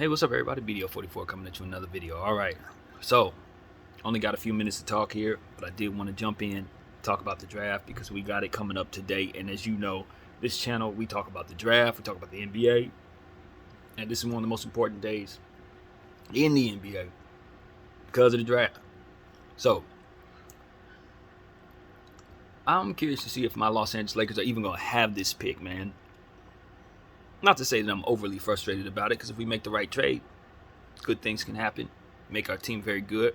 Hey, what's up, everybody? BDO44 coming at you another video. All right, so only got a few minutes to talk here, but I did want to jump in, talk about the draft because we got it coming up today. And as you know, this channel, we talk about the draft, we talk about the NBA, and this is one of the most important days in the NBA because of the draft. So I'm curious to see if my Los Angeles Lakers are even going to have this pick, man. Not to say that I'm overly frustrated about it, because if we make the right trade, good things can happen. Make our team very good.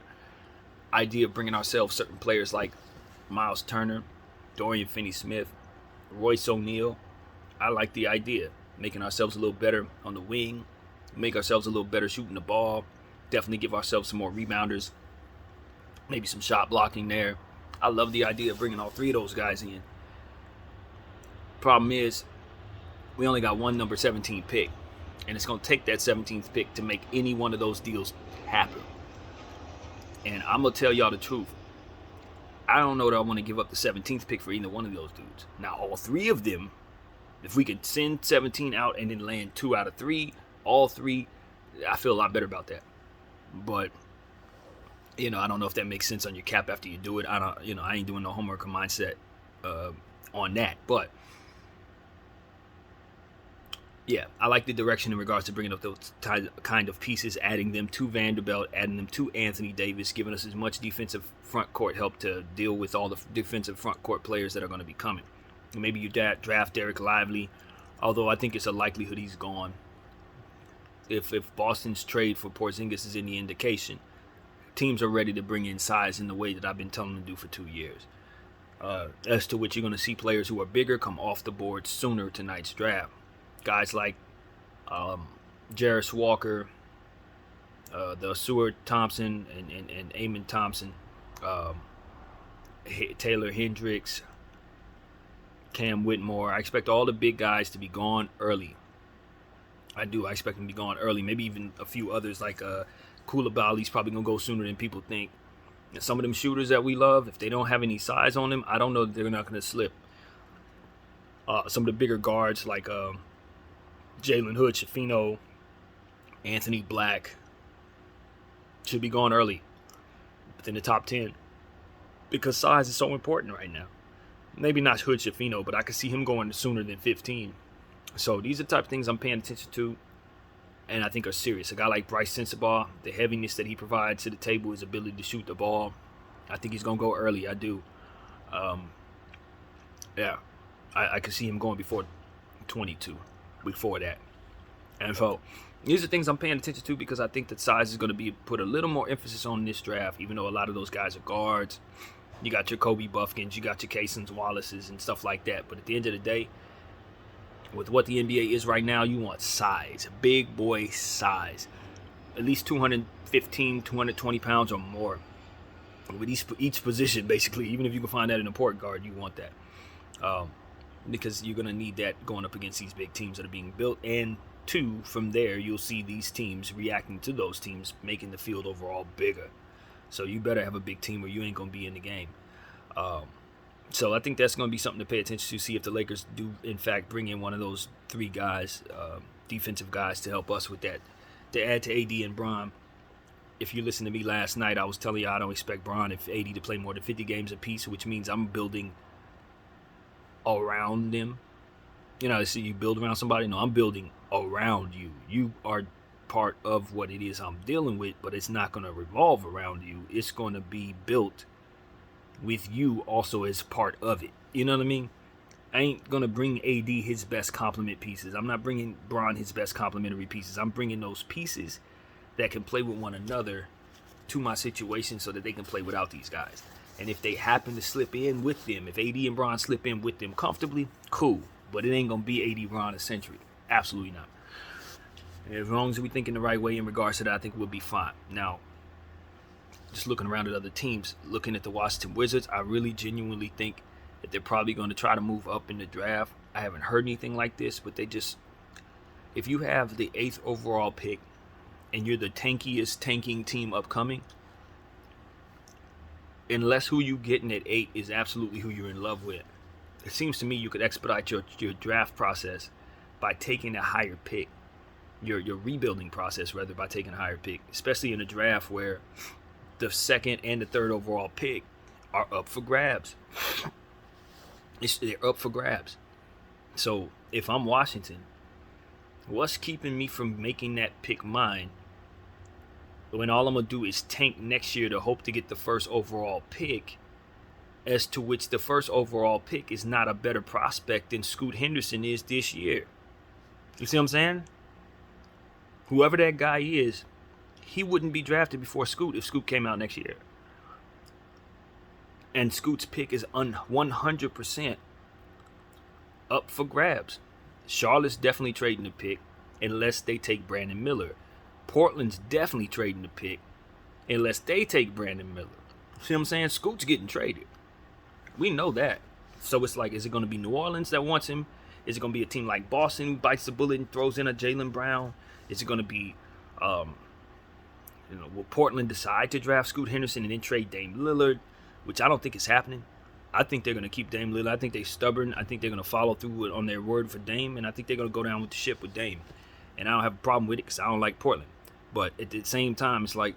Idea of bringing ourselves certain players like Miles Turner, Dorian Finney-Smith, Royce O'Neal. I like the idea. Making ourselves a little better on the wing. Make ourselves a little better shooting the ball. Definitely give ourselves some more rebounders. Maybe some shot blocking there. I love the idea of bringing all three of those guys in. Problem is, we only got one number 17 pick, and it's going to take that 17th pick to make any one of those deals happen. And I'm going to tell y'all the truth. I don't know that I want to give up the 17th pick for either one of those dudes. Now, all three of them, if we could send 17 out and then land 2 out of 3, all 3, I feel a lot better about that. But, I don't know if that makes sense on your cap after you do it. I ain't doing no homework or mindset on that. But yeah, I like the direction in regards to bringing up those kind of pieces, adding them to Vanderbilt, adding them to Anthony Davis, giving us as much defensive front court help to deal with all the defensive front court players that are going to be coming. And maybe you draft Derek Lively, although I think it's a likelihood he's gone. If Boston's trade for Porzingis is any indication, teams are ready to bring in size in the way that I've been telling them to do for 2 years. As to which you're going to see players who are bigger come off the board sooner tonight's draft. Guys like Jarris Walker, the Seward Thompson and Amon Thompson, Taylor Hendricks, Cam Whitmore. I expect all the big guys to be gone early. I expect them to be gone early. Maybe even a few others like Koulibaly's probably going to go sooner than people think. And some of them shooters that we love, if they don't have any size on them, I don't know that they're not going to slip. Some of the bigger guards like Jalen Hood, Schifino, Anthony Black should be gone early within the top 10 because size is so important right now. Maybe not Hood, Schifino, but I could see him going sooner than 15. So these are the type of things I'm paying attention to and I think are serious. A guy like Bryce Sensabaugh, the heaviness that he provides to the table, his ability to shoot the ball, I think he's going to go early. I do. I could see him going before 22. Before that. And so these are things I'm paying attention to because I think that size is going to be put a little more emphasis on this draft, even though a lot of those guys are guards. You got your Kobe Buffkins, you got your Cason Wallaces and stuff like that. But at the end of the day, with what the NBA is right now, you want size, big boy size, at least 215, 220 pounds or more with each position, basically. Even if you can find that in a point guard, you want that. Because you're going to need that going up against these big teams that are being built. And 2, from there, you'll see these teams reacting to those teams, making the field overall bigger. So you better have a big team or you ain't going to be in the game. So I think that's going to be something to pay attention to, see if the Lakers do, in fact, bring in one of those 3 guys, defensive guys, to help us with that, to add to AD and Bron. If you listened to me last night, I was telling you I don't expect Bron and AD to play more than 50 games apiece, which means I'm building around them. See, you build around somebody. No, I'm building around you. You are part of what it is I'm dealing with, but it's not going to revolve around you. It's going to be built with you also as part of it. You know what I mean? I ain't going to bring AD his best complement pieces. I'm not bringing Bron his best complementary pieces. I'm bringing those pieces that can play with one another to my situation so that they can play without these guys. And if they happen to slip in with them, if AD and Bron slip in with them comfortably, cool. But it ain't going to be AD Bron centric. Absolutely not. And as long as we think in the right way in regards to that, I think we'll be fine. Now, just looking around at other teams, looking at the Washington Wizards, I really genuinely think that they're probably going to try to move up in the draft. I haven't heard anything like this, but if you have the 8th overall pick and you're the tanking team upcoming, unless who you getting at 8 is absolutely who you're in love with, it seems to me you could expedite your draft process by taking a higher pick your rebuilding process rather by taking a higher pick, especially in a draft where the second and the third overall pick are up for grabs. They're up for grabs. So if I'm Washington, what's keeping me from making that pick mine when all I'm going to do is tank next year to hope to get the first overall pick, as to which the first overall pick is not a better prospect than Scoot Henderson is this year? You see what I'm saying? Whoever that guy is, he wouldn't be drafted before Scoot if Scoot came out next year. And Scoot's pick is 100% up for grabs. Charlotte's definitely trading the pick unless they take Brandon Miller. Portland's definitely trading the pick unless they take Brandon Miller. See what I'm saying? Scoot's getting traded. We know that. So it's like, is it going to be New Orleans that wants him? Is it going to be a team like Boston who bites the bullet and throws in a Jaylen Brown? Is it going to be, will Portland decide to draft Scoot Henderson and then trade Dame Lillard, which I don't think is happening. I think they're going to keep Dame Lillard. I think they're stubborn. I think they're going to follow through on their word for Dame, and I think they're going to go down with the ship with Dame. And I don't have a problem with it because I don't like Portland. But at the same time, it's like,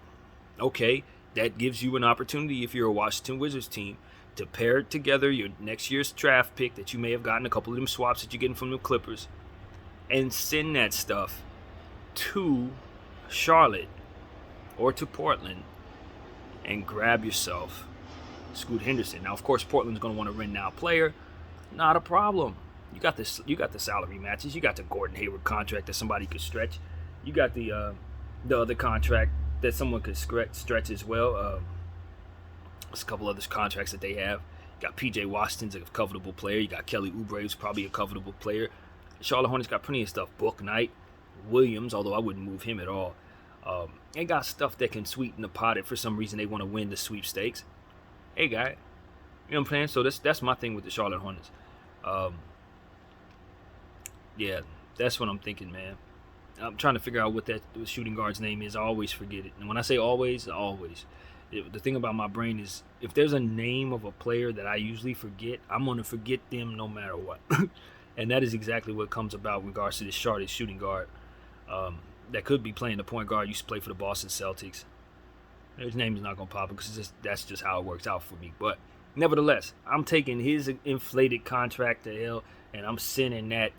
okay, that gives you an opportunity if you're a Washington Wizards team to pair together your next year's draft pick that you may have gotten, a couple of them swaps that you're getting from the Clippers, and send that stuff to Charlotte or to Portland and grab yourself Scoot Henderson. Now, of course, Portland's going to want to rent now player. Not a problem. You got this. You got the salary matches. You got the Gordon Hayward contract that somebody could stretch. You got the other contract that someone could stretch as well. There's a couple other contracts that they have. You got P.J. Washington's a covetable player. You got Kelly Oubre, who's probably a covetable player. Charlotte Hornets got plenty of stuff. Book Knight, Williams, although I wouldn't move him at all. They got stuff that can sweeten the pot if for some reason they want to win the sweepstakes. Hey, guy. You know what I'm saying? So that's my thing with the Charlotte Hornets. Yeah, that's what I'm thinking, man. I'm trying to figure out what that shooting guard's name is. I always forget it. And when I say always. The thing about my brain is if there's a name of a player that I usually forget, I'm going to forget them no matter what. And that is exactly what comes about in regards to this Charlotte shooting guard that could be playing the point guard. Used to play for the Boston Celtics. His name is not going to pop because that's just how it works out for me. But nevertheless, I'm taking his inflated contract to hell and I'm sending that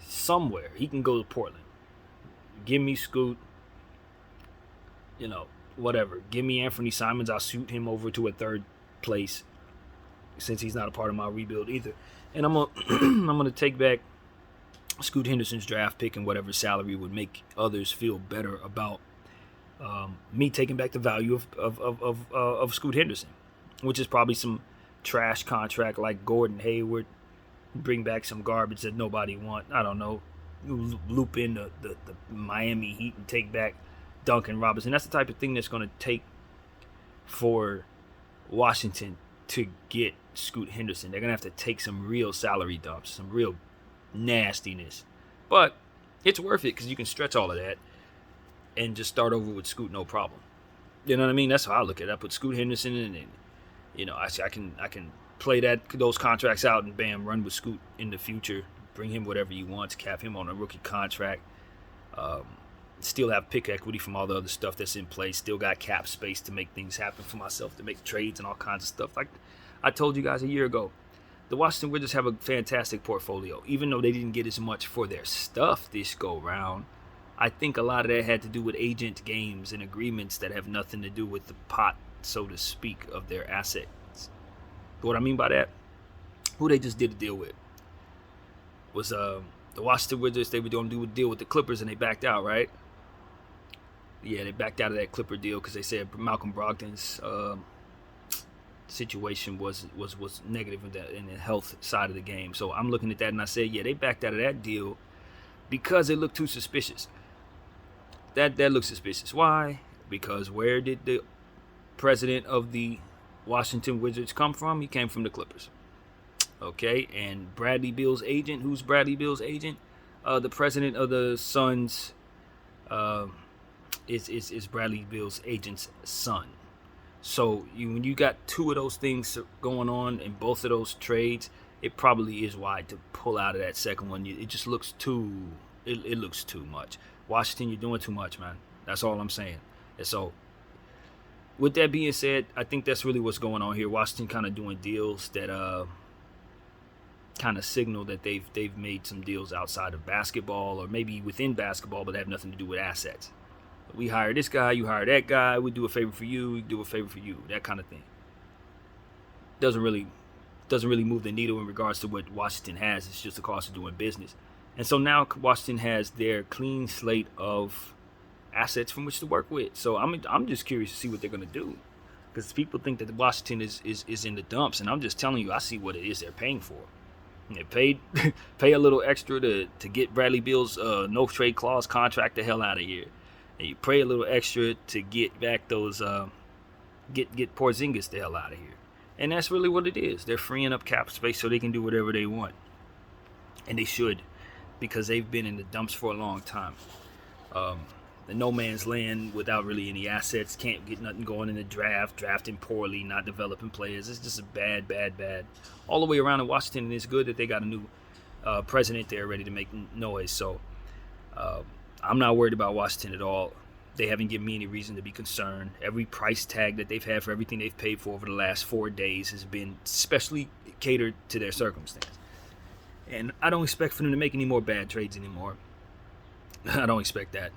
somewhere. He can go to Portland. Give me Scoot. Whatever. Give me Anthony Simons. I'll shoot him over to a third place since he's not a part of my rebuild either. And I'm gonna take back Scoot Henderson's draft pick and whatever salary would make others feel better about me taking back the value of Scoot Henderson, which is probably some trash contract like Gordon Hayward. Bring back some garbage that nobody want. I don't know. Loop in the Miami Heat and take back Duncan Robinson. That's the type of thing that's going to take for Washington to get Scoot Henderson. They're going to have to take some real salary dumps, some real nastiness. But it's worth it because you can stretch all of that and just start over with Scoot, no problem. You know what I mean? That's how I look at it. I put Scoot Henderson in and, I can play those contracts out and bam, run with Scoot in the future. Bring him whatever you want, cap him on a rookie contract. Still have pick equity from all the other stuff that's in place. Still got cap space to make things happen for myself, to make trades and all kinds of stuff. Like I told you guys a year ago, the Washington Wizards have a fantastic portfolio. Even though they didn't get as much for their stuff this go round, I think a lot of that had to do with agent games and agreements that have nothing to do with the pot, so to speak, of their assets. What I mean by that, who they just did a deal with was the Washington Wizards. They were going to do a deal with the Clippers and they backed out, right? Yeah, they backed out of that Clipper deal because they said Malcolm Brogdon's situation was negative in the health side of the game. So I'm looking at that and I said, yeah, they backed out of that deal because it looked too suspicious. That looks suspicious. Why? Because where did the president of the Washington Wizards come from? He came from the Clippers. Okay, and Bradley Beal's agent. Who's Bradley Beal's agent? The president of the Suns is Bradley Beal's agent's son. So when you got two of those things going on in both of those trades, it probably is wide to pull out of that second one. It just looks too. It looks too much. Washington, you're doing too much, man. That's all I'm saying. And so, with that being said, I think that's really what's going on here. Washington kind of doing deals that kind of signal that they've made some deals outside of basketball or maybe within basketball, but have nothing to do with assets. We hire this guy, you hire that guy. We do a favor for you, we do a favor for you. That kind of thing. Doesn't really move the needle in regards to what Washington has. It's just the cost of doing business. And so now Washington has their clean slate of assets from which to work with. So I'm just curious to see what they're going to do, because people think that Washington is in the dumps, and I'm just telling you, I see what it is they're paying for. And they pay a little extra to get Bradley Beal's no trade clause contract the hell out of here, and you pay a little extra to get back those get Porzingis the hell out of here. And that's really what it is. They're freeing up cap space so they can do whatever they want, and they should, because they've been in the dumps for a long time. The no man's land without really any assets, can't get nothing going in the draft, drafting poorly, not developing players. It's just a bad all the way around in Washington. And it's good that they got a new president there ready to make noise. So I'm not worried about Washington at all. They haven't given me any reason to be concerned. Every price tag that they've had for everything they've paid for over the last 4 days has been specially catered to their circumstance. And I don't expect for them to make any more bad trades anymore. I don't expect that.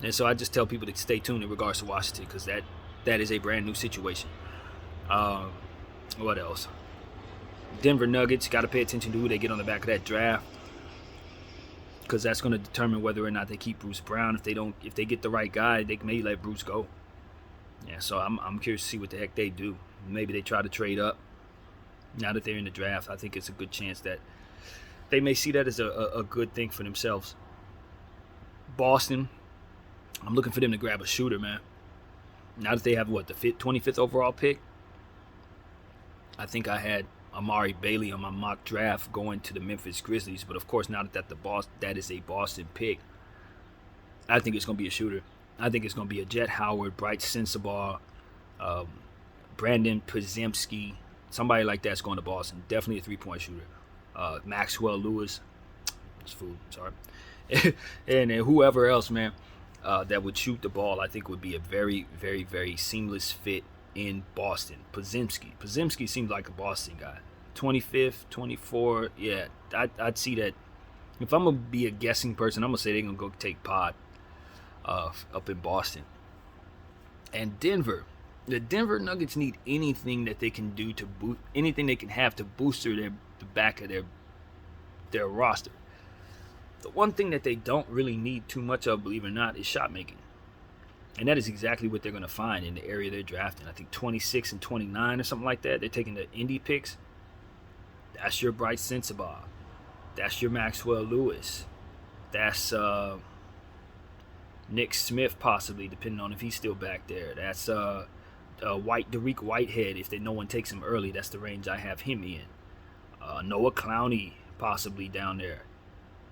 And so I just tell people to stay tuned in regards to Washington, because that is a brand new situation. What else? Denver Nuggets, got to pay attention to who they get on the back of that draft, because that's going to determine whether or not they keep Bruce Brown. If they get the right guy, they may let Bruce go. Yeah, so I'm curious to see what the heck they do. Maybe they try to trade up. Now that they're in the draft, I think it's a good chance that they may see that as a good thing for themselves. Boston, I'm looking for them to grab a shooter, man. Now that they have, the 25th overall pick, I think I had Amari Bailey on my mock draft going to the Memphis Grizzlies. But of course, now that is a Boston pick, I think it's going to be a shooter. I think it's going to be a Jet Howard, Bright Sensabaugh, Brandon Podziemski, somebody like that's going to Boston. Definitely a three-point shooter. Maxwell Lewis, it's food, sorry. And whoever else, man, that would shoot the ball, I think would be a very, very, very seamless fit in Boston. Podziemski seems like a Boston guy. 25th, 24, yeah, I'd see that. If I'm going to be a guessing person, I'm going to say they're going to go take Pod up in Boston. And Denver. The Denver Nuggets need anything that they can do to boost, anything they can have to booster the back of their roster. The one thing that they don't really need too much of, believe it or not, is shot making. And that is exactly what they're going to find in the area they're drafting. I think 26 and 29 or something like that. They're taking the indie picks. That's your Bright Sensabaugh. That's your Maxwell Lewis. That's Nick Smith, possibly, depending on if he's still back there. That's Dariq Whitehead, if no one takes him early. That's the range I have him in. Noah Clowney, possibly, down there.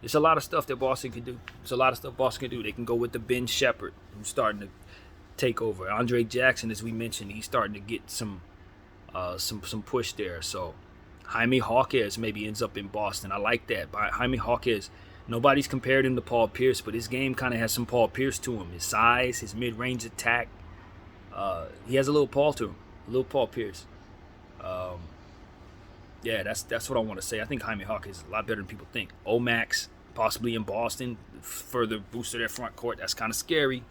There's a lot of stuff that Boston can do. They can go with the Ben Shepherd, who's starting to take over. Andre Jackson, as we mentioned, he's starting to get some push there. So Jaime Jaquez maybe ends up in Boston. I like that. But Jaime Jaquez, nobody's compared him to Paul Pierce, but his game kind of has some Paul Pierce to him. His size, his mid-range attack. He has a little Paul to him, a little Paul Pierce. Yeah, that's what I want to say. I think Jaime Jaquez is a lot better than people think. Omax, possibly in Boston, further booster their front court. That's kind of scary.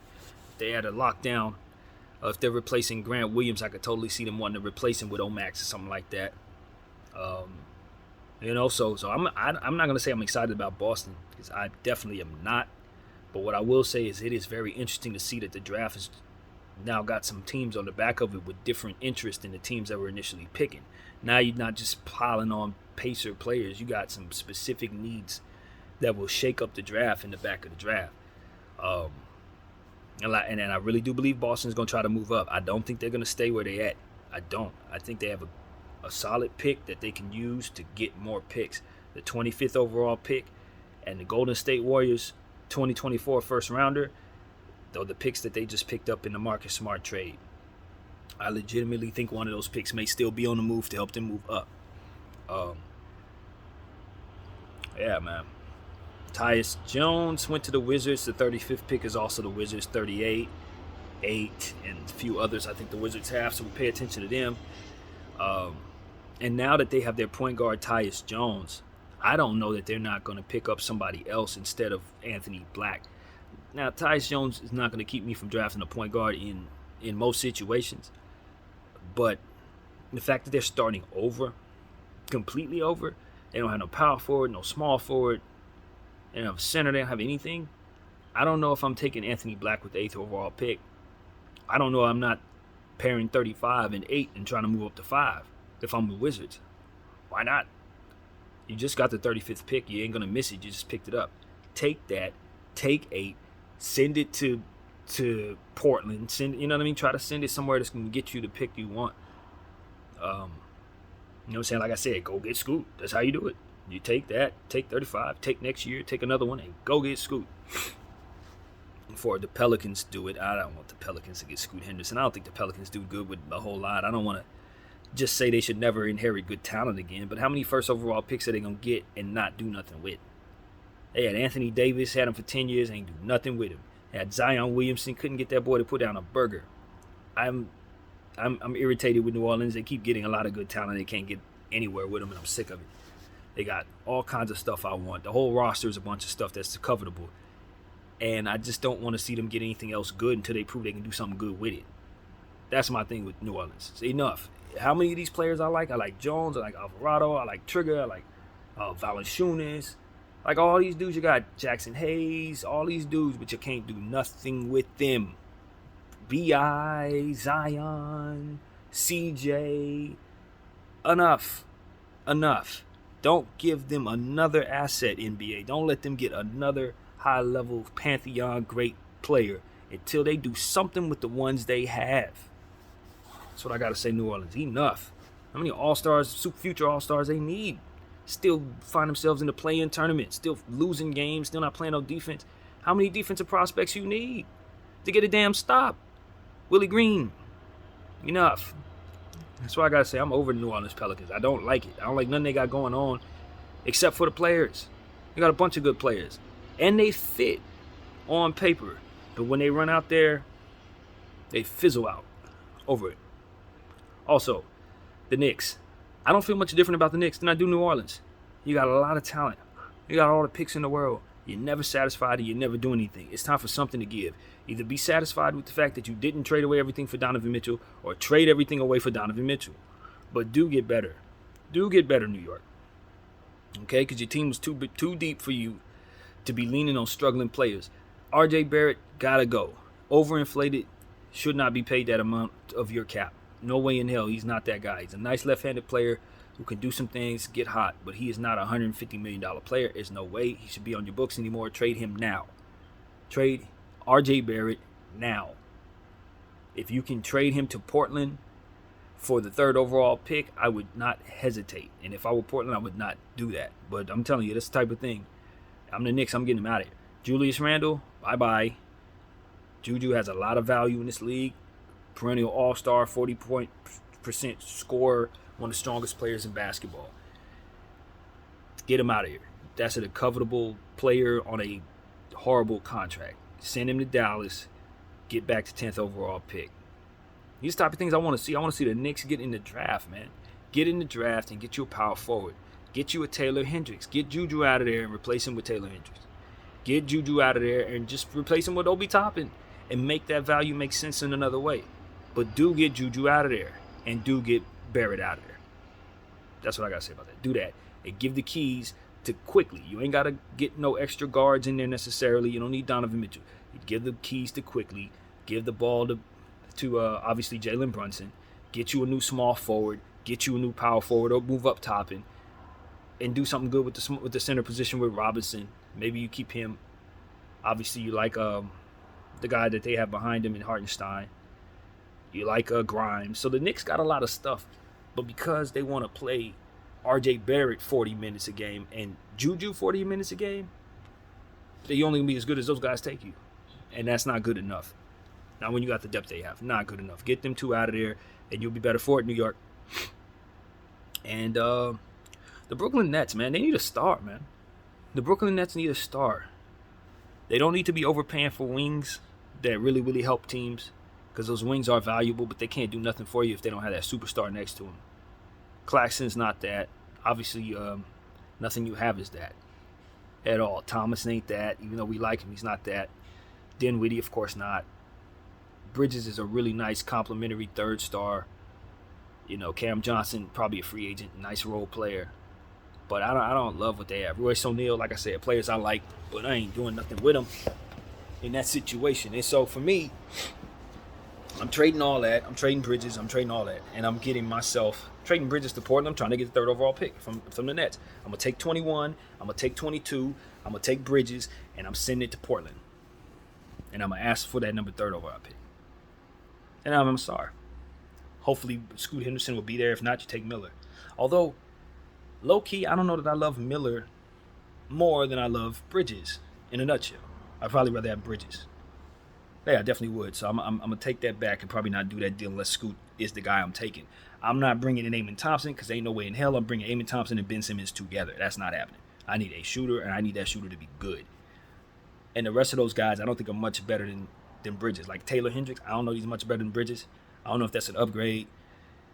They had a lockdown. If they're replacing Grant Williams, I could totally see them wanting to replace him with Omax or something like that. So I'm not going to say I'm excited about Boston, because I definitely am not. But what I will say is it is very interesting to see that the draft has now got some teams on the back of it with different interest in the teams that were initially picking. Now you're not just piling on pacer players. You got some specific needs that will shake up the draft in the back of the draft. And I really do believe Boston's going to try to move up. I don't think they're going to stay where they're at. I don't. I think they have a solid pick that they can use to get more picks. The 25th overall pick and the Golden State Warriors 2024 first rounder, though the picks that they just picked up in the Marcus Smart trade. I legitimately think one of those picks may still be on the move to help them move up. Yeah, man. Tyus Jones went to the Wizards. The 35th pick is also the Wizards. 38, 8, and a few others I think the Wizards have, so we pay attention to them. And now that they have their point guard, Tyus Jones, I don't know that they're not going to pick up somebody else instead of Anthony Black. Now, Tyus Jones is not going to keep me from drafting a point guard in most situations. But the fact that they're starting over, completely over, they don't have no power forward, no small forward, they don't have a center, they don't have anything. I don't know if I'm taking Anthony Black with the 8th overall pick. I don't know I'm not pairing 35 and 8 and trying to move up to 5 if I'm the Wizards. Why not? You just got the 35th pick. You ain't going to miss it. You just picked it up. Take that. Take 8. Send it to Portland. You know what I mean? Try to send it somewhere that's going to get you the pick you want. You know what I'm saying? Like I said, go get Scoot. That's how you do it. You take that, take 35, take next year, take another one, and go get Scoot. Before the Pelicans do it, I don't want the Pelicans to get Scoot Henderson. I don't think the Pelicans do good with a whole lot. I don't want to just say they should never inherit good talent again, but how many first overall picks are they going to get and not do nothing with? They had Anthony Davis, had him for 10 years, ain't do nothing with him. They had Zion Williamson, couldn't get that boy to put down a burger. I'm irritated with New Orleans. They keep getting a lot of good talent. They can't get anywhere with them, and I'm sick of it. They got all kinds of stuff I want. The whole roster is a bunch of stuff that's covetable. And I just don't want to see them get anything else good until they prove they can do something good with it. That's my thing with New Orleans. It's enough. How many of these players I like? I like Jones. I like Alvarado. I like Trigger. I like Valanciunas. Like all these dudes, you got Jackson Hayes. All these dudes, but you can't do nothing with them. B.I., Zion, CJ. Enough. Don't give them another asset, NBA. Don't let them get another high-level Pantheon great player until they do something with the ones they have. That's what I got to say, New Orleans. Enough. How many All-Stars, future All-Stars they need? Still find themselves in the play-in tournament. Still losing games. Still not playing no defense. How many defensive prospects you need to get a damn stop? Willie Green. Enough. That's why I got to say I'm over the New Orleans Pelicans. I don't like it. I don't like nothing they got going on except for the players. They got a bunch of good players. And they fit on paper. But when they run out there, they fizzle out. Over it. Also, the Knicks. I don't feel much different about the Knicks than I do New Orleans. You got a lot of talent. You got all the picks in the world. You're never satisfied and you never do anything. It's time for something to give. Either be satisfied with the fact that you didn't trade away everything for Donovan Mitchell or trade everything away for Donovan Mitchell. But do get better. Do get better, New York. Okay? Because your team was too deep for you to be leaning on struggling players. R.J. Barrett got to go. Overinflated, should not be paid that amount of your cap. No way in hell. He's not that guy. He's a nice left-handed player who can do some things, get hot, but he is not a $150 million player. There's no way he should be on your books anymore. Trade him now. Trade R.J. Barrett now. If you can trade him to Portland for the 3rd overall pick, I would not hesitate. And if I were Portland, I would not do that. But I'm telling you, this type of thing. I'm the Knicks. I'm getting him out of here. Julius Randle, bye-bye. Juju has a lot of value in this league. Perennial all-star, 40% scorer, one of the strongest players in basketball. Get him out of here. That's a covetable player on a horrible contract. Send him to Dallas. Get back to 10th overall pick. These type of things I want to see. I want to see the Knicks get in the draft, man. Get in the draft and get you a power forward. Get you a Taylor Hendricks. Get Juju out of there and replace him with Taylor Hendricks. Get Juju out of there and just replace him with Obi Toppin and make that value make sense in another way. But do get Juju out of there and do get Barrett out of there. That's what I got to say about that. Do that and give the keys to Quickly. You ain't got to get no extra guards in there necessarily. You don't need Donovan Mitchell. You give the keys to Quickly. Give the ball to obviously Jalen Brunson. Get you a new small forward. Get you a new power forward or move up Toppin. And do something good with the center position with Robinson. Maybe you keep him. Obviously, you like the guy that they have behind him in Hartenstein. You like Grimes. So the Knicks got a lot of stuff. But because they want to play R.J. Barrett 40 minutes a game and Juju 40 minutes a game, they only going to be as good as those guys take you. And that's not good enough. Now, when you got the depth they have, not good enough. Get them two out of there, and you'll be better for it, New York. And the Brooklyn Nets, man, they need a star, man. The Brooklyn Nets need a star. They don't need to be overpaying for wings that really, really help teams, because those wings are valuable, but they can't do nothing for you if they don't have that superstar next to them. Claxton's not that. Obviously, nothing you have is that at all. Thomas ain't that. Even though we like him, he's not that. Dinwiddie, of course, not. Bridges is a really nice complimentary third star. Cam Johnson, probably a free agent, nice role player. But I don't love what they have. Royce O'Neal, like I said, players I like, but I ain't doing nothing with them in that situation. And so for me, I'm trading all that. I'm trading Bridges. I'm trading all that. And I'm getting myself trading Bridges to Portland. I'm trying to get the third overall pick from the Nets. I'm going to take 21. I'm going to take 22. I'm going to take Bridges. And I'm sending it to Portland. And I'm going to ask for that number third overall pick. And I'm sorry. Hopefully, Scoot Henderson will be there. If not, you take Miller. Although, low-key, I don't know that I love Miller more than I love Bridges, in a nutshell. I'd probably rather have Bridges. Yeah, I definitely would. So I'm going to take that back and probably not do that deal unless Scoot is the guy I'm taking. I'm not bringing in Amen Thompson because ain't no way in hell I'm bringing Amen Thompson and Ben Simmons together. That's not happening. I need a shooter, and I need that shooter to be good. And the rest of those guys, I don't think are much better than Bridges. Like Taylor Hendricks, I don't know if he's much better than Bridges. I don't know if that's an upgrade.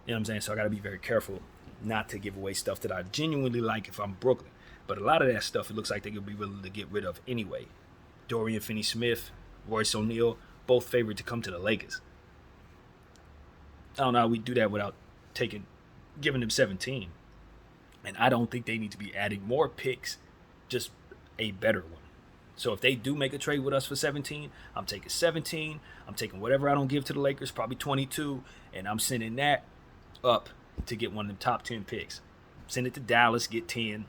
You know what I'm saying? So I got to be very careful not to give away stuff that I genuinely like if I'm Brooklyn. But a lot of that stuff, it looks like they could be willing to get rid of anyway. Dorian Finney-Smith, Royce O'Neal, both favored to come to the Lakers. I don't know how we do that without giving them 17. And I don't think they need to be adding more picks, just a better one. So if they do make a trade with us for 17, I'm taking 17. I'm taking whatever I don't give to the Lakers, probably 22, and I'm sending that up to get one of them top 10 picks. Send it to Dallas, get 10.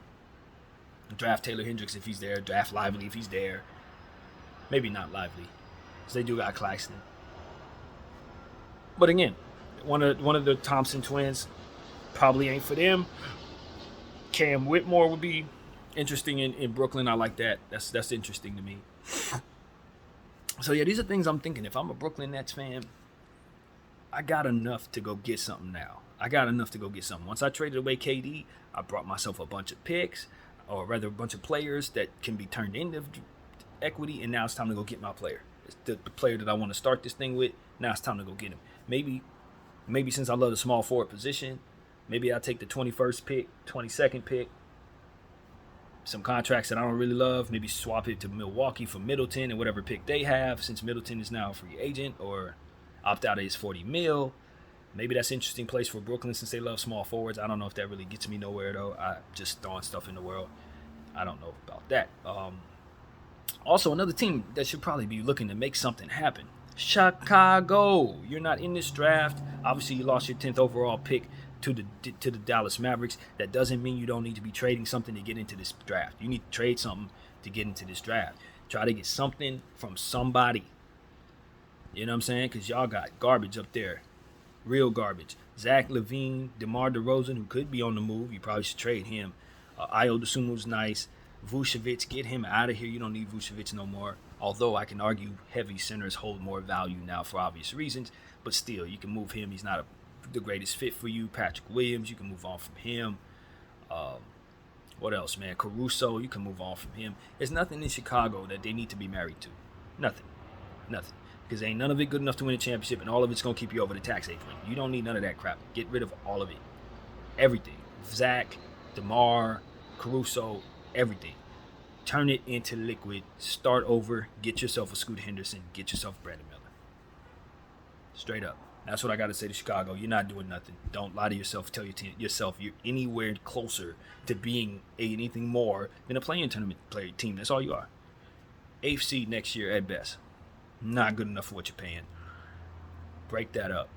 Draft Taylor Hendricks if he's there. Draft Lively if he's there. Maybe not Lively, because they do got Claxton. But again, one of the Thompson twins probably ain't for them. Cam Whitmore would be interesting in Brooklyn. I like that. That's interesting to me. So yeah, these are things I'm thinking. If I'm a Brooklyn Nets fan, I got enough to go get something now. Once I traded away KD, I brought myself a bunch of picks, or rather a bunch of players that can be turned into equity, and now it's time to go get my player. It's the player that I want to start this thing with. Now it's time to go get him. Maybe since I love the small forward position, maybe I'll take the 21st pick, 22nd pick, some contracts that I don't really love, maybe swap it to Milwaukee for Middleton and whatever pick they have, since Middleton is now a free agent, or opt out of his $40 million. Maybe that's an interesting place for Brooklyn since they love small forwards. I don't know if that really gets me nowhere, though. I just throwing stuff in the world. I don't know about that. Also, another team that should probably be looking to make something happen. Chicago. You're not in this draft. Obviously, you lost your 10th overall pick to the Dallas Mavericks. That doesn't mean you don't need to be trading something to get into this draft. You need to trade something to get into this draft. Try to get something from somebody. You know what I'm saying? Because y'all got garbage up there. Real garbage. Zach LaVine, DeMar DeRozan, who could be on the move. You probably should trade him. Ayo Dosunmu's nice. Vucevic, get him out of here. You don't need Vucevic no more. Although I can argue heavy centers hold more value now for obvious reasons. But still, you can move him. He's not the greatest fit for you. Patrick Williams, you can move on from him. What else, man? Caruso, you can move on from him. There's nothing in Chicago that they need to be married to. Nothing. Because ain't none of it good enough to win a championship, and all of it's going to keep you over the tax apron. You don't need none of that crap. Get rid of all of it. Everything. Zach, DeMar, Caruso, everything. Turn it into liquid. Start over. Get yourself a Scoot Henderson. Get yourself Brandon Miller. Straight up. That's what I got to say to Chicago. You're not doing nothing. Don't lie to yourself. Tell yourself you're anywhere closer to being anything more than a play-in tournament player team. That's all you are. 8th seed next year at best. Not good enough for what you're paying. Break that up.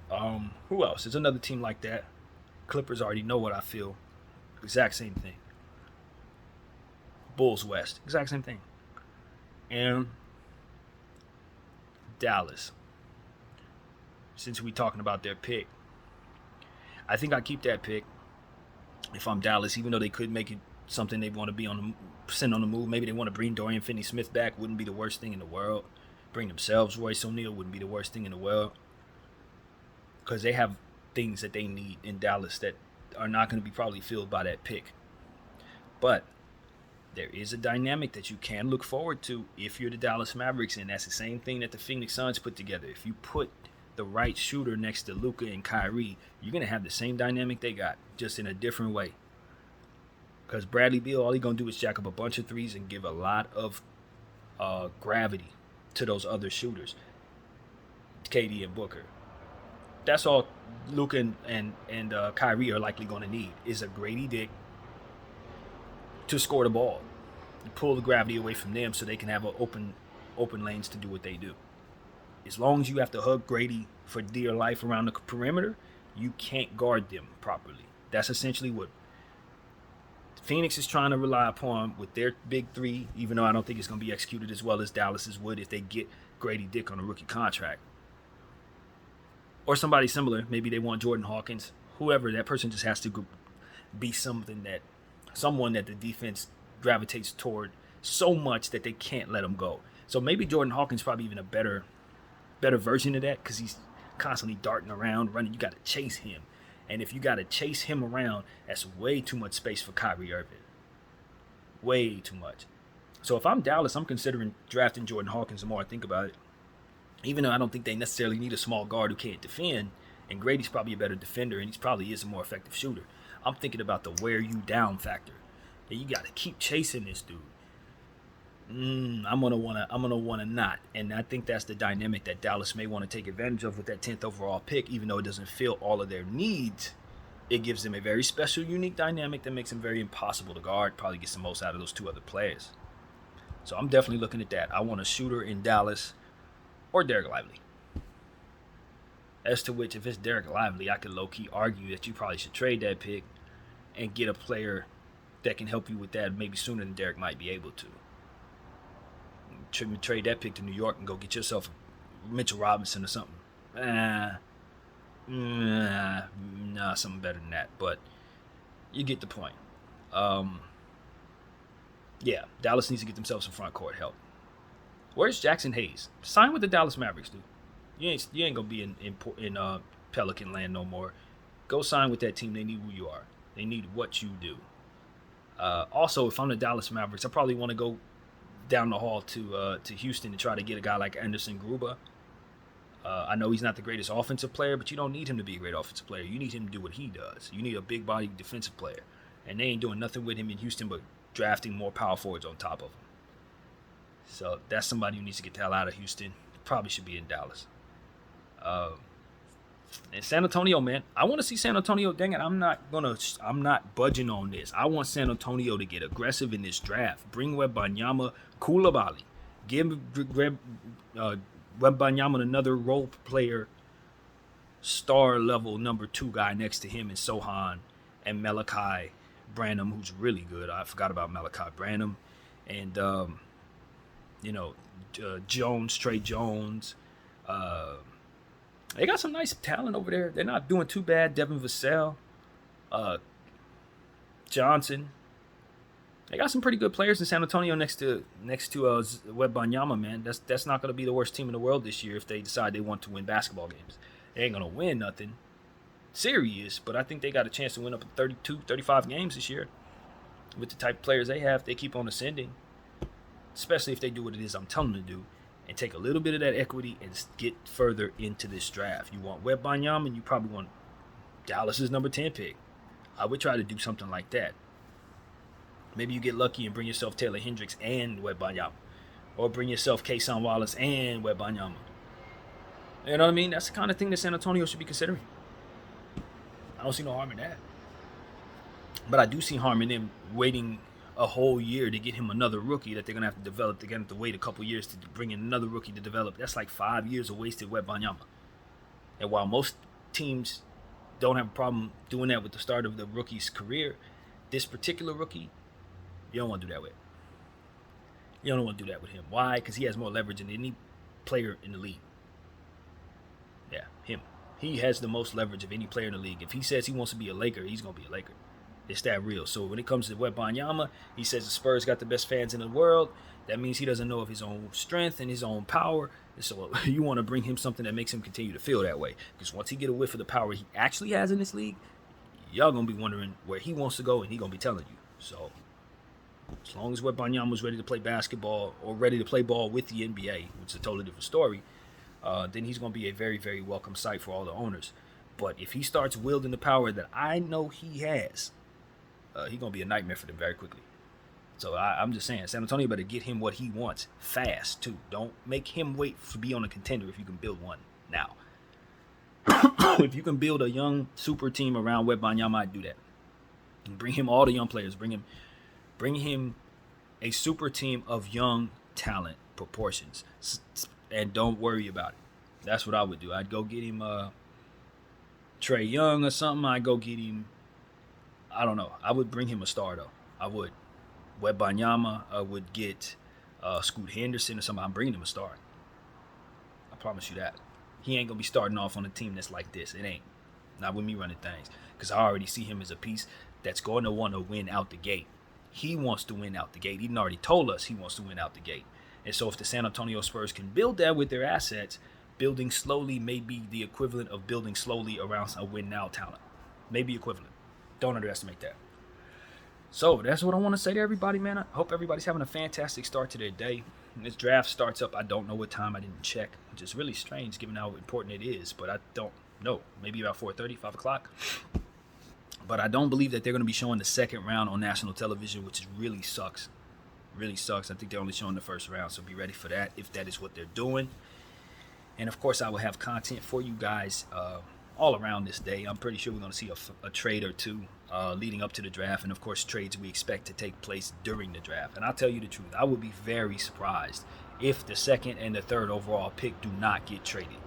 Who else? There's another team like that. Clippers already know what I feel. Exact same thing. Bulls West. Exact same thing. And Dallas. Since we talking about their pick, I think I keep that pick if I'm Dallas, even though they could make it something they want to be send on the move. Maybe they want to bring Dorian Finney-Smith back. Wouldn't be the worst thing in the world. Bring themselves Royce O'Neal wouldn't be the worst thing in the world, because they have things that they need in Dallas that are not going to be probably filled by that pick. But there is a dynamic that you can look forward to if you're the Dallas Mavericks, and that's the same thing that the Phoenix Suns put together. If you put the right shooter next to Luka and Kyrie, you're going to have the same dynamic they got, just in a different way. Because Bradley Beal, all he's going to do is jack up a bunch of threes and give a lot of gravity to those other shooters, KD and Booker. That's all Luka and Kyrie are likely going to need, is a Grady Dick to score the ball, pull the gravity away from them so they can have open lanes to do what they do. As long as you have to hug Grady for dear life around the perimeter, you can't guard them properly. That's essentially what Phoenix is trying to rely upon with their big three, even though I don't think it's going to be executed as well as Dallas's would if they get Grady Dick on a rookie contract. Or somebody similar. Maybe they want Jordan Hawkins. Whoever, that person just has to be someone that the defense gravitates toward so much that they can't let him go. So maybe Jordan Hawkins probably even a better version of that, because he's constantly darting around, running. You got to chase him. And if you got to chase him around, that's way too much space for Kyrie Irving. Way too much. So if I'm Dallas, I'm considering drafting Jordan Hawkins the more I think about it. Even though I don't think they necessarily need a small guard who can't defend, and Grady's probably a better defender, and he probably is a more effective shooter. I'm thinking about the wear you down factor. And you got to keep chasing this dude. I'm gonna wanna not, and I think that's the dynamic that Dallas may want to take advantage of with that 10th overall pick. Even though it doesn't fill all of their needs, it gives them a very special, unique dynamic that makes them very impossible to guard. Probably gets the most out of those two other players. So I'm definitely looking at that. I want a shooter in Dallas or Derek Lively. As to which, if it's Derek Lively, I could low-key argue that you probably should trade that pick and get a player that can help you with that maybe sooner than Derek might be able to. Trade that pick to New York and go get yourself Mitchell Robinson or something. Something better than that. But you get the point. Yeah, Dallas needs to get themselves some front court help. Where's Jackson Hayes? Sign with the Dallas Mavericks, dude. You ain't gonna be in Pelican land no more. Go sign with that team. They need who you are. They need what you do. Also, if I'm the Dallas Mavericks, I probably want to go down the hall to Houston to try to get a guy like Anderson Gruba. I know he's not the greatest offensive player, but you don't need him to be a great offensive player. You need him to do what he does. You need a big-body defensive player. And they ain't doing nothing with him in Houston but drafting more power forwards on top of him. So that's somebody who needs to get the hell out of Houston. Probably should be in Dallas. And San Antonio, man, I want to see San Antonio. Dang it, I'm not budging on this. I want San Antonio to get aggressive in this draft. Bring Wembanyama, Coulibaly. Give Wembanyama another role player, star level number 2 guy next to him in Sohan and Malachi Branham, who's really good. I forgot about Malachi Branham. And Jones, Trey Jones. They got some nice talent over there. They're not doing too bad. Devin Vassell, Johnson. They got some pretty good players in San Antonio next to Wembanyama, man. That's not going to be the worst team in the world this year if they decide they want to win basketball games. They ain't going to win nothing serious, but I think they got a chance to win up to 32, 35 games this year with the type of players they have. They keep on ascending, especially if they do what it is I'm telling them to do. And take a little bit of that equity and get further into this draft. You want Wembanyama, and you probably want Dallas's number 10 pick. I would try to do something like that. Maybe you get lucky and bring yourself Taylor Hendricks and Wembanyama. Or bring yourself Kason Wallace and Wembanyama. You know what I mean? That's the kind of thing that San Antonio should be considering. I don't see no harm in that. But I do see harm in them waiting a whole year to get him another rookie that they're going to have to develop. They're going to have to wait a couple years to bring in another rookie to develop. That's like 5 years of wasted Wembanyama. And while most teams don't have a problem doing that with the start of the rookie's career, this particular rookie, you don't want to do that with. You don't want to do that with him. Why? Because he has more leverage than any player in the league. Yeah, him. He has the most leverage of any player in the league. If he says he wants to be a Laker, he's going to be a Laker. It's that real. So when it comes to Wembanyama, he says the Spurs got the best fans in the world. That means he doesn't know of his own strength and his own power. And so you want to bring him something that makes him continue to feel that way. Because once he get a whiff of the power he actually has in this league, y'all going to be wondering where he wants to go, and he going to be telling you. So As long as Wembanyama was ready to play basketball or ready to play ball with the NBA, which is a totally different story, then he's going to be a very, very welcome sight for all the owners. But if he starts wielding the power that I know he has, he's going to be a nightmare for them very quickly. So I'm just saying, San Antonio better get him what he wants fast, too. Don't make him wait to be on a contender if you can build one now. If you can build a young super team around Wembanyama, I'd do that. And bring him all the young players. Bring him a super team of young talent proportions. And don't worry about it. That's what I would do. I'd go get him Trae Young or something. I'd go get him, I don't know. I would bring him a star, though. I would. Wembanyama, I would get Scoot Henderson or something. I'm bringing him a star. I promise you that. He ain't going to be starting off on a team that's like this. It ain't. Not with me running things. Because I already see him as a piece that's going to want to win out the gate. He wants to win out the gate. He already told us he wants to win out the gate. And so if the San Antonio Spurs can build that with their assets, building slowly may be the equivalent of building slowly around a win-now talent. Maybe equivalent. Don't underestimate that. So that's what I want to say to everybody, man. I hope everybody's having a fantastic start to their day. When this draft starts up, I don't know what time. I didn't check, which is really strange given how important it is. But I don't know. Maybe about 4:30, 5 o'clock. But I don't believe that they're going to be showing the second round on national television, which really sucks. Really sucks. I think they're only showing the first round, so be ready for that if that is what they're doing. And, of course, I will have content for you guys all around this day. I'm pretty sure we're going to see a trade or two leading up to the draft, and, of course, trades we expect to take place during the draft. And I'll tell you the truth, I would be very surprised if the second and the third overall pick do not get traded.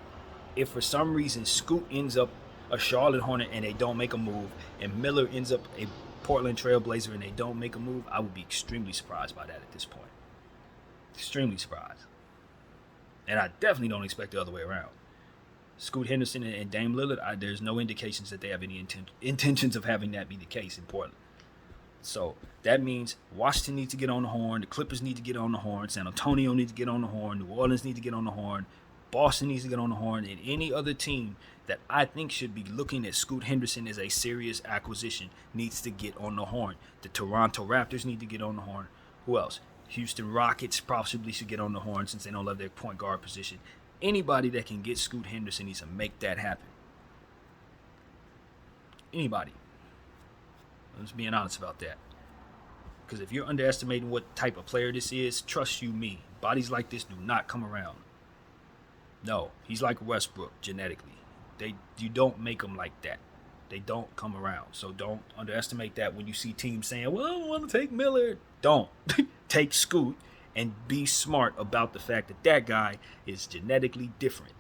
If for some reason Scoot ends up a Charlotte Hornet and they don't make a move, and Miller ends up a Portland Trailblazer and they don't make a move, I would be extremely surprised by that at this point. Extremely surprised. And I definitely don't expect the other way around. Scoot Henderson and Dame Lillard, there's no indications that they have any intentions of having that be the case in Portland. So that means Washington needs to get on the horn, the Clippers need to get on the horn, San Antonio needs to get on the horn, New Orleans needs to get on the horn, Boston needs to get on the horn, and any other team that I think should be looking at Scoot Henderson as a serious acquisition needs to get on the horn. The Toronto Raptors need to get on the horn. Who else? Houston Rockets possibly should get on the horn since they don't love their point guard position. Anybody that can get Scoot Henderson needs to make that happen. Anybody. I'm just being honest about that. Because if you're underestimating what type of player this is, trust you me, bodies like this do not come around. No, he's like Westbrook genetically. You don't make them like that. They don't come around. So don't underestimate that when you see teams saying, well, I want to take Miller. Don't. Take Scoot and be smart about the fact that that guy is genetically different.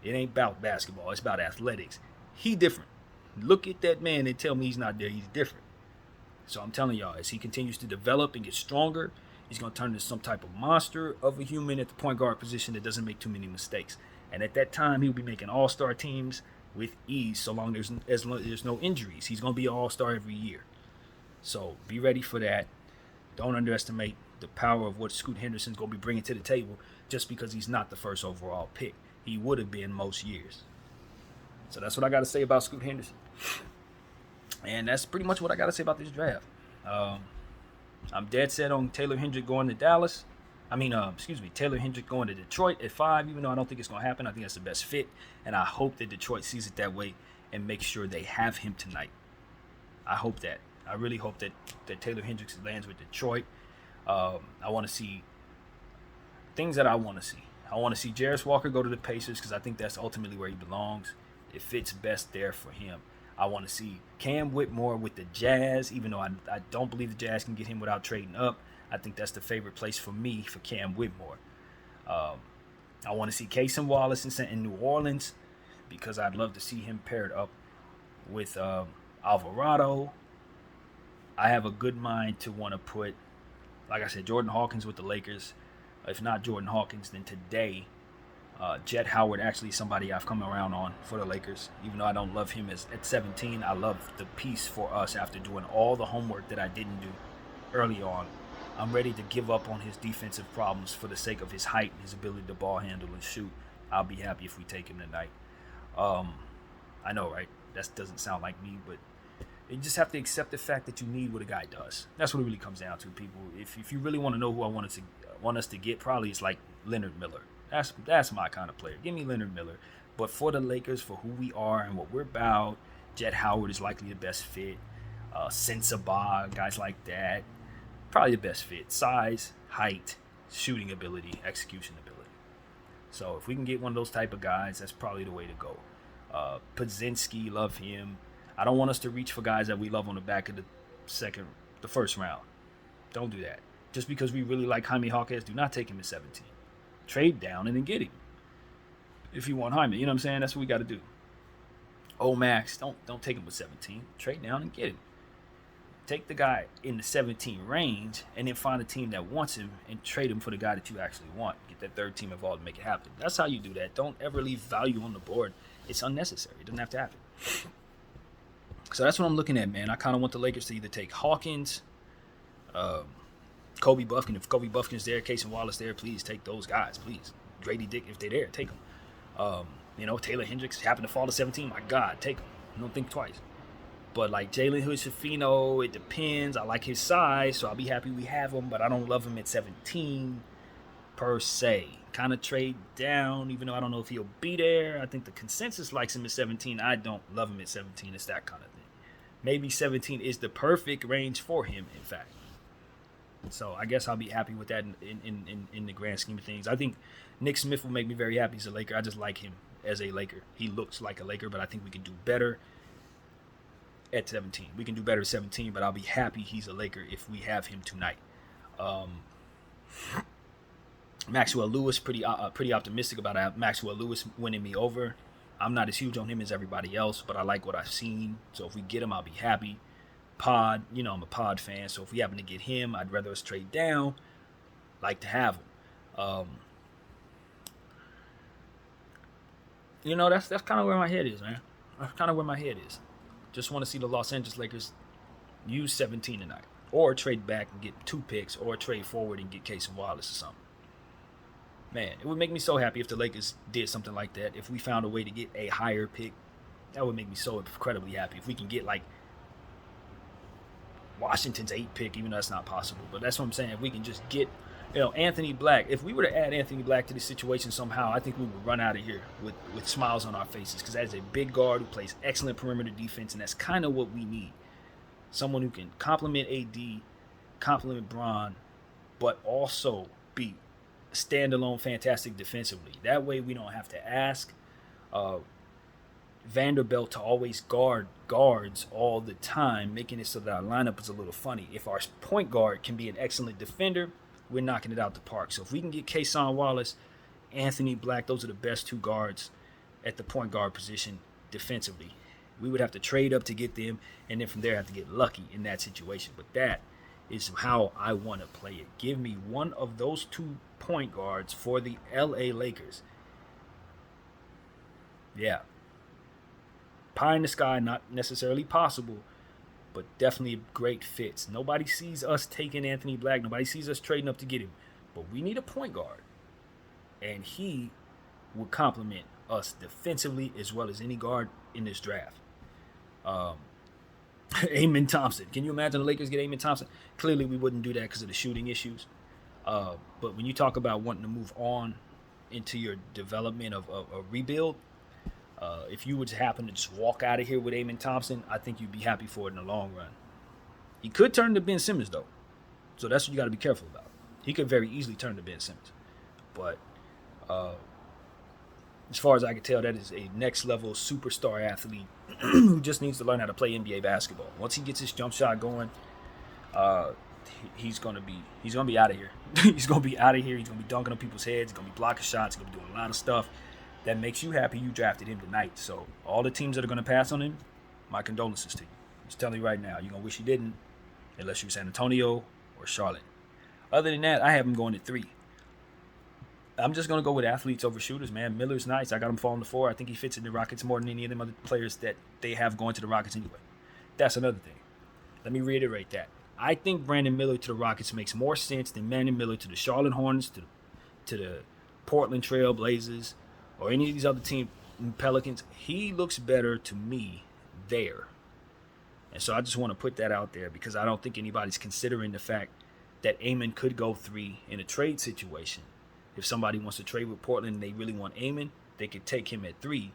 It ain't about basketball. It's about athletics. He different. Look at that man and tell me he's not there. He's different. So I'm telling y'all, as he continues to develop and get stronger, he's going to turn into some type of monster of a human at the point guard position that doesn't make too many mistakes. And at that time, he'll be making all-star teams with ease so long as there's no injuries. He's going to be an all-star every year. So be ready for that. Don't underestimate the power of what Scoot Henderson's going to be bringing to the table just because he's not the first overall pick. He would have been most years. So that's what I got to say about Scoot Henderson. And that's pretty much what I got to say about this draft. I'm dead set on Taylor Hendrick going to Dallas. Taylor Hendrick going to Detroit at 5, even though I don't think it's going to happen. I think that's the best fit. And I hope that Detroit sees it that way and makes sure they have him tonight. I hope that. I really hope that Taylor Hendricks lands with Detroit. I want to see things that I want to see. I want to see Jarris Walker go to the Pacers because I think that's ultimately where he belongs. It fits best there for him. I want to see Cam Whitmore with the Jazz, even though I don't believe the Jazz can get him without trading up. I think that's the favorite place for me for Cam Whitmore. I want to see Cason Wallace in New Orleans because I'd love to see him paired up with Alvarado. I have a good mind to want to put, like I said, Jordan Hawkins with the Lakers. If not Jordan Hawkins, then today, Jett Howard, actually somebody I've come around on for the Lakers. Even though I don't love him at 17, I love the piece for us after doing all the homework that I didn't do early on. I'm ready to give up on his defensive problems for the sake of his height and his ability to ball handle and shoot. I'll be happy if we take him tonight. I know, right? That doesn't sound like me, but You just have to accept the fact that you need what a guy does. That's what it really comes down to, people. If you really want to know who I want us to get, probably it's like Leonard Miller. That's my kind of player. Give me Leonard Miller. But for the Lakers, for who we are and what we're about, Jet Howard is likely the best fit. Sensabaugh, guys like that, probably the best fit. Size, height, shooting ability, execution ability. So if we can get one of those type of guys, that's probably the way to go. Podzinski, love him. I don't want us to reach for guys that we love on the back of the first round. Don't do that. Just because we really like Jaime Jaquez, do not take him at 17. Trade down and then get him. If you want Jaime, you know what I'm saying? That's what we got to do. Max, don't take him with 17. Trade down and get him. Take the guy in the 17 range and then find a team that wants him and trade him for the guy that you actually want. Get that third team involved and make it happen. That's how you do that. Don't ever leave value on the board. It's unnecessary. It doesn't have to happen. So that's what I'm looking at, man. I kind of want the Lakers to either take Hawkins, Kobe Buffkin. If Kobe Buffkin's there, Casey Wallace there, please take those guys, please. Grady Dick, if they're there, take them. Taylor Hendricks happened to fall to 17. My God, take them. Don't think twice. But like Jalen Hood-Schifino, it depends. I like his size, so I'll be happy we have him, but I don't love him at 17 per se. Kind of trade down, even though I don't know if he'll be there. I think the consensus likes him at 17. I don't love him at 17. It's that kind of thing. Maybe 17 is the perfect range for him, in fact. So I guess I'll be happy with that in the grand scheme of things. I think Nick Smith will make me very happy as a Laker. I just like him as a Laker. He looks like a Laker, but I think we can do better at 17. We can do better at 17, but I'll be happy he's a Laker if we have him tonight. Maxwell Lewis, pretty optimistic about Maxwell Lewis winning me over. I'm not as huge on him as everybody else, but I like what I've seen. So if we get him, I'll be happy. Pod, I'm a Pod fan, so if we happen to get him, I'd rather us trade down. Like to have him. That's kind of where my head is, man. That's kind of where my head is. Just want to see the Los Angeles Lakers use 17 tonight, or trade back and get 2 picks, or trade forward and get Casey Wallace or something. Man, it would make me so happy if the Lakers did something like that. If we found a way to get a higher pick, that would make me so incredibly happy. If we can get like Washington's 8 pick, even though that's not possible. But that's what I'm saying. If we can just get, Anthony Black. If we were to add Anthony Black to the situation somehow, I think we would run out of here with smiles on our faces, because that is a big guard who plays excellent perimeter defense, and that's kind of what we need. Someone who can complement AD, complement Bron, but also be standalone fantastic defensively. That way we don't have to ask Vanderbilt to always guard guards all the time, making it so that our lineup is a little funny. If our point guard can be an excellent defender, we're knocking it out the park. So if we can get Kason Wallace, Anthony Black, those are the best 2 guards at the point guard position defensively. We would have to trade up to get them, and then from there have to get lucky in that situation. But that is how I want to play it. Give me one of those 2 point guards for the LA Lakers. Yeah. Pie in the sky, not necessarily possible, but definitely great fits. Nobody sees us taking Anthony Black. Nobody sees us trading up to get him. But we need a point guard. And he would complement us defensively as well as any guard in this draft. Amen Thompson. Can you imagine the Lakers get Amen Thompson? Clearly we wouldn't do that because of the shooting issues. But when you talk about wanting to move on into your development of a rebuild, if you would happen to just walk out of here with Amen Thompson, I think you'd be happy for it in the long run. He could turn to Ben Simmons, though. So that's what you got to be careful about. He could very easily turn to Ben Simmons. But as far as I can tell, that is a next-level superstar athlete who just needs to learn how to play NBA basketball. Once he gets his jump shot going, he's gonna be out of here. He's gonna be out of here. He's gonna be dunking on people's heads. He's gonna be blocking shots. He's gonna be doing a lot of stuff that makes you happy you drafted him tonight. So all the teams that are gonna pass on him, my condolences to you. I'm just telling you right now, you're gonna wish you didn't, unless you're San Antonio or Charlotte. Other than that, I have him going at 3. I'm just going to go with athletes over shooters, man. Miller's nice. I got him falling to 4. I think he fits in the Rockets more than any of them other players that they have going to the Rockets anyway. That's another thing. Let me reiterate that. I think Brandon Miller to the Rockets makes more sense than Brandon Miller to the Charlotte Hornets, to the Portland Trail Blazers, or any of these other team Pelicans. He looks better to me there. And so I just want to put that out there because I don't think anybody's considering the fact that Amen could go 3 in a trade situation. If somebody wants to trade with Portland and they really want Amen, they could take him at 3.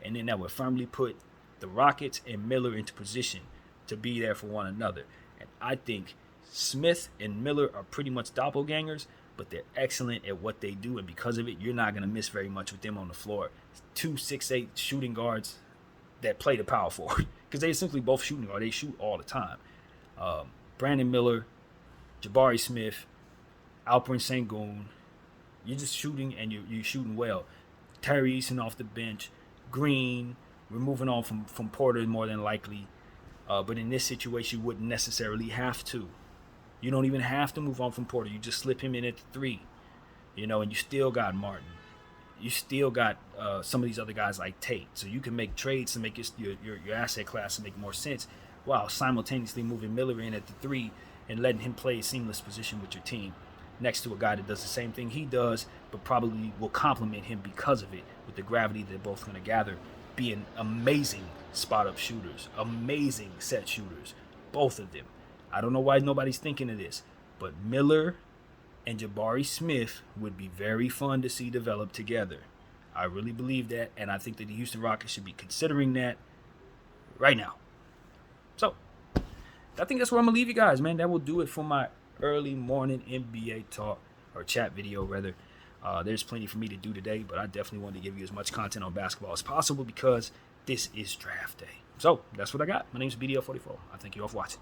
And then that would firmly put the Rockets and Miller into position to be there for one another. And I think Smith and Miller are pretty much doppelgangers, but they're excellent at what they do. And because of it, you're not going to miss very much with them on the floor. 2 6'8" shooting guards that play the power forward because they essentially both shooting guard. They shoot all the time. Brandon Miller, Jabari Smith, Alperen Sengun. You're just shooting and you're shooting well. Terry Eason off the bench. Green. We're moving on from Porter more than likely. But in this situation, you wouldn't necessarily have to. You don't even have to move on from Porter. You just slip him in at the 3. And you still got Martin. You still got some of these other guys like Tate. So you can make trades to make your asset class to make more sense while simultaneously moving Miller in at the 3 and letting him play a seamless position with your team next to a guy that does the same thing he does, but probably will complement him because of it with the gravity they're both going to gather, being amazing spot-up shooters, amazing set shooters, both of them. I don't know why nobody's thinking of this, but Miller and Jabari Smith would be very fun to see develop together. I really believe that, and I think that the Houston Rockets should be considering that right now. So, I think that's where I'm going to leave you guys, man. That will do it for my early morning NBA talk, or chat video, rather. There's plenty for me to do today, but I definitely wanted to give you as much content on basketball as possible because this is draft day. So, that's what I got. My name is BDL44. I thank you all for watching.